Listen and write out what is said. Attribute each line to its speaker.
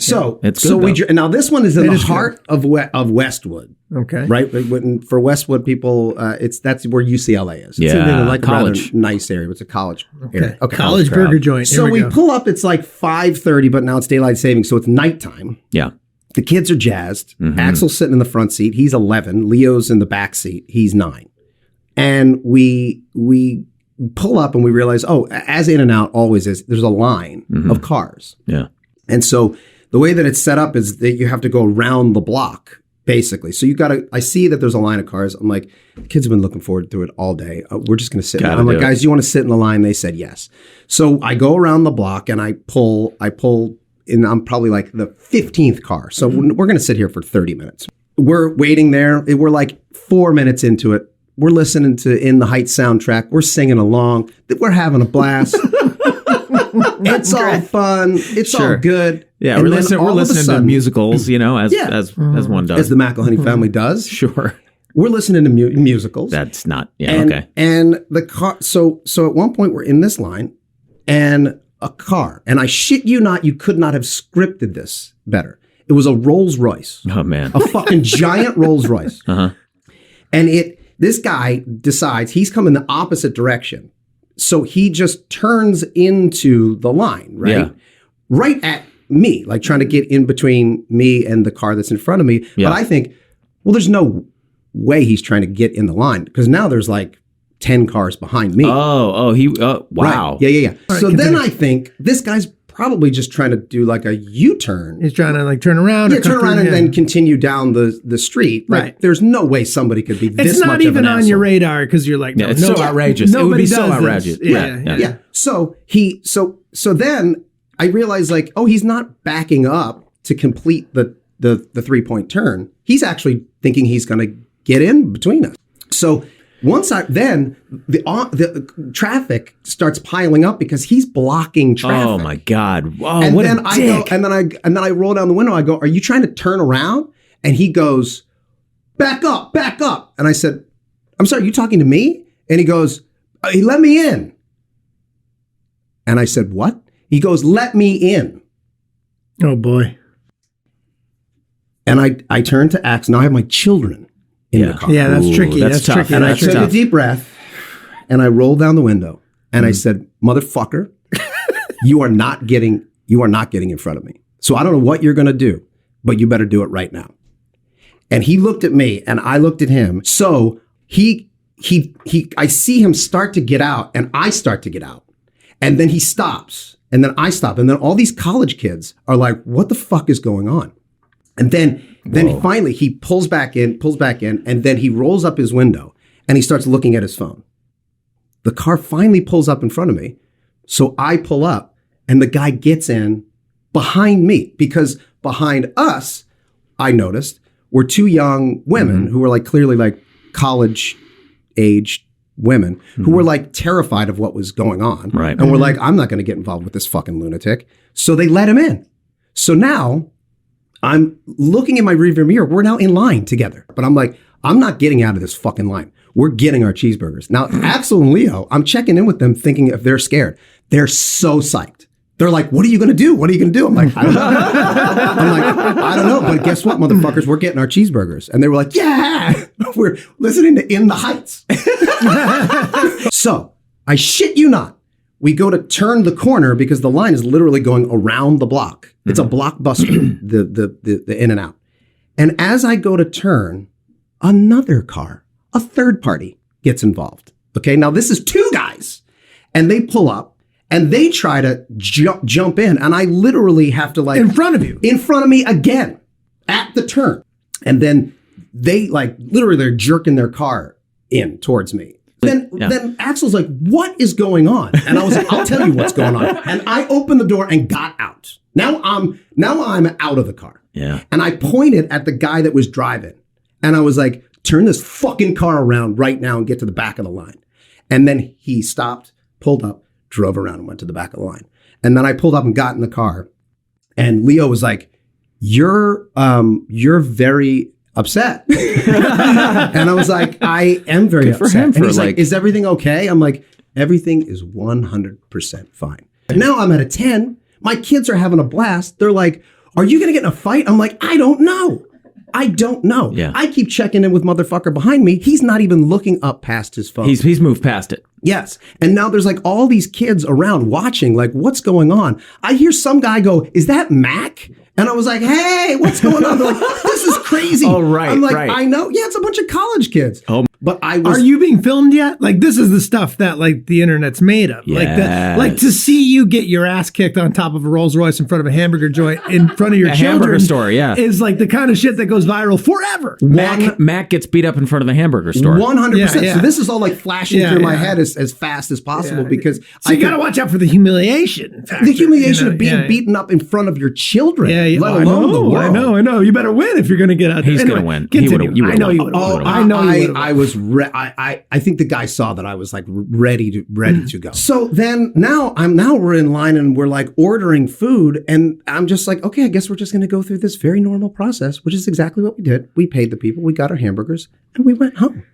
Speaker 1: So,
Speaker 2: It's good,
Speaker 1: so we
Speaker 2: though.
Speaker 1: now this one is in
Speaker 3: It
Speaker 1: the
Speaker 3: is good.
Speaker 1: heart of Westwood,
Speaker 3: Okay.
Speaker 1: right? For Westwood people, that's where UCLA is. It's in
Speaker 2: Yeah,
Speaker 1: like
Speaker 2: college.
Speaker 1: a rather nice area. It's a college area. Okay,
Speaker 3: College
Speaker 1: crowd.
Speaker 3: burger joint.
Speaker 1: So
Speaker 3: Here
Speaker 1: we
Speaker 3: go.
Speaker 1: pull up. It's like 5:30, but now it's daylight savings, so it's nighttime.
Speaker 2: Yeah.
Speaker 1: The kids are jazzed.
Speaker 2: Mhm.
Speaker 1: Axel's sitting in the front seat. He's 11. Leo's in the back seat. He's 9. And we pull up and we realize, as In-N-Out always is, there's a line of cars.
Speaker 2: Yeah.
Speaker 1: And so the way that it's set up is that you have to go around the block, basically. So I see that there's a line of cars. I'm like, the kids have been looking forward to it all day. We're just going to sit. I'm like, guys, you want to sit in the line? They said yes. So I go around the block and I pull, and I'm probably like the 15th car. So we're going to sit here for 30 minutes. We're waiting there. We're like 4 minutes into it. We're listening to In the Heights soundtrack. We're singing along. We're having a blast. It's all fun. It's all good.
Speaker 2: Yeah,
Speaker 1: And
Speaker 2: we're
Speaker 1: then
Speaker 2: listening
Speaker 1: all of a
Speaker 2: to
Speaker 1: sudden,
Speaker 2: musicals, as one does.
Speaker 1: as the McElhenney family does.
Speaker 2: Sure.
Speaker 1: We're listening to musicals.
Speaker 2: That's not,
Speaker 1: and, And the car, so at one point we're in this line and a car, and I shit you not, you could not have scripted this better. It was a Rolls Royce.
Speaker 2: Oh, man.
Speaker 1: A fucking giant Rolls Royce.
Speaker 2: Uh-huh.
Speaker 1: And this guy decides he's coming the opposite direction. So he just turns into the line, right?
Speaker 2: Yeah.
Speaker 1: Right at me, like trying to get in between me and the car that's in front of me.
Speaker 2: Yeah.
Speaker 1: But I think, well, there's no way he's trying to get in the line because now there's like 10 cars behind me.
Speaker 2: Wow.
Speaker 1: Right. Yeah.
Speaker 3: Right,
Speaker 1: So then
Speaker 3: continue.
Speaker 1: I think this guy's probably just trying to do like a U-turn.
Speaker 3: He's trying to like turn around.
Speaker 1: Yeah,
Speaker 3: or
Speaker 1: turn
Speaker 3: come
Speaker 1: around
Speaker 3: through,
Speaker 1: and then continue down the street. Like,
Speaker 3: Right.
Speaker 1: there's no way somebody could be this
Speaker 3: It's
Speaker 1: much
Speaker 3: not
Speaker 1: of
Speaker 3: even
Speaker 1: an
Speaker 3: on your
Speaker 1: asshole.
Speaker 3: radar because you're like,
Speaker 2: Yeah, it's so outrageous. It would
Speaker 3: Nobody
Speaker 2: be so
Speaker 3: does this.
Speaker 2: outrageous.
Speaker 3: Yeah.
Speaker 1: Yeah. So so then I realized like, he's not backing up to complete the 3-point turn. He's actually thinking he's going to get in between us. So once then the traffic starts piling up because he's blocking traffic.
Speaker 2: Oh, my God. Whoa,
Speaker 1: And
Speaker 2: what
Speaker 1: then
Speaker 2: a
Speaker 1: I
Speaker 2: dick.
Speaker 1: go, and then I roll down the window. I go, "Are you trying to turn around?" And he goes, back up. And I said, "I'm sorry, you talking to me?" And he goes, "He let me in." And I said, "What?" He goes, "Let me in."
Speaker 3: Oh boy.
Speaker 1: And I turned to Axe. Now I have my children in the car.
Speaker 3: Yeah, that's
Speaker 2: Ooh,
Speaker 3: tricky.
Speaker 2: that's
Speaker 3: That's
Speaker 2: tough.
Speaker 3: tricky.
Speaker 1: And I
Speaker 2: That's
Speaker 1: took
Speaker 2: tough.
Speaker 1: a deep breath and I rolled down the window and I said, "Motherfucker, you are not getting in front of me. So I don't know what you're going to do, but you better do it right now." And he looked at me and I looked at him. So I see him start to get out and I start to get out. And then he stops and then I stop. And then all these college kids are like, "What the fuck is going on?" And then finally he pulls back in, and then he rolls up his window and he starts looking at his phone. The car finally pulls up in front of me. So I pull up and the guy gets in behind me because behind us, I noticed, were 2 young women who were like clearly like college aged women who were like terrified of what was going on.
Speaker 2: Right.
Speaker 1: And were like, "I'm not going to get involved with this fucking lunatic." So they let him in. So now I'm looking in my rearview mirror. We're now in line together. But I'm like, I'm not getting out of this fucking line. We're getting our cheeseburgers. Now, Axel and Leo, I'm checking in with them thinking if they're scared. They're so psyched. They're like, "What are you going to do? What are you going to do?" I'm like, "I don't know." I'm like, "I don't know. But guess what, motherfuckers? We're getting our cheeseburgers." And they were like, "Yeah, we're listening to In the Heights." So I shit you not. We go to turn the corner because the line is literally going around the block. It's a blockbuster, the In-N-Out. And as I go to turn, another car, a third party, gets involved. Okay, now this is 2 guys. And they pull up and they try to jump in. And I literally have to like...
Speaker 3: In front of you.
Speaker 1: In front of me again at the turn. And then they like, literally they're jerking their car in towards me. Then Axel's like, "What is going on?" And I was like, "I'll tell you what's going on." And I opened the door and got out. Now I'm out of the car.
Speaker 2: Yeah.
Speaker 1: And I pointed at the guy that was driving. And I was like, "Turn this fucking car around right now and get to the back of the line." And then he stopped, pulled up, drove around and went to the back of the line. And then I pulled up and got in the car. And Leo was like, You're very upset." And I was like, "I am very
Speaker 2: Good for
Speaker 1: upset."
Speaker 2: him
Speaker 1: And
Speaker 2: for,
Speaker 1: he's like,
Speaker 2: like-
Speaker 1: "Is everything okay?" I'm like, "Everything is 100% fine." Now I'm at a 10. My kids are having a blast. They're like, Are you going to get in a fight? I'm like, I don't know. I don't know.
Speaker 2: Yeah.
Speaker 1: I keep checking in with motherfucker behind me. He's not even looking up past his phone.
Speaker 2: He's moved past it.
Speaker 1: Yes. And now there's like all these kids around watching, like, what's going on? I hear some guy go, is that Mac? And I was like, hey, what's going on? They're like, this is crazy.
Speaker 2: Oh, right,
Speaker 1: I'm like,
Speaker 2: right.
Speaker 1: I know. Yeah, it's a bunch of college kids.
Speaker 2: Oh.
Speaker 1: But I was.
Speaker 3: Are you being filmed yet? Like, this is the stuff that like the internet's made of.
Speaker 2: Yes.
Speaker 3: Like to see you get your ass kicked on top of a Rolls Royce in front of a hamburger joint in front of your
Speaker 2: A
Speaker 3: children.
Speaker 2: hamburger store, yeah.
Speaker 3: Is like the kind of shit that goes viral forever.
Speaker 2: Mac gets beat up in front of the hamburger store.
Speaker 1: 100%.
Speaker 3: Yeah, yeah.
Speaker 1: So this is all like flashing
Speaker 3: Yeah,
Speaker 1: through my
Speaker 3: yeah.
Speaker 1: head as fast as possible because
Speaker 3: So you got to watch out for the humiliation. Factor,
Speaker 1: the humiliation
Speaker 3: you know?
Speaker 1: of being
Speaker 3: Yeah.
Speaker 1: beaten up in front of your children,
Speaker 3: Yeah, yeah.
Speaker 1: let
Speaker 3: I
Speaker 1: alone
Speaker 3: know,
Speaker 1: the world.
Speaker 3: I know. You better win if you're going to get out there.
Speaker 2: He's
Speaker 3: Anyway,
Speaker 2: gonna win. He
Speaker 3: continue.
Speaker 2: would've- you
Speaker 3: I know
Speaker 2: would've
Speaker 3: you
Speaker 2: won.
Speaker 3: would
Speaker 1: Oh,
Speaker 3: have. I know you would
Speaker 1: I was. I think the guy saw that I was like ready to go. So then now we're in line and we're like ordering food, and I'm just like, okay, I guess we're just going to go through this very normal process, which is exactly what we did. We paid the people, we got our hamburgers, and we went home.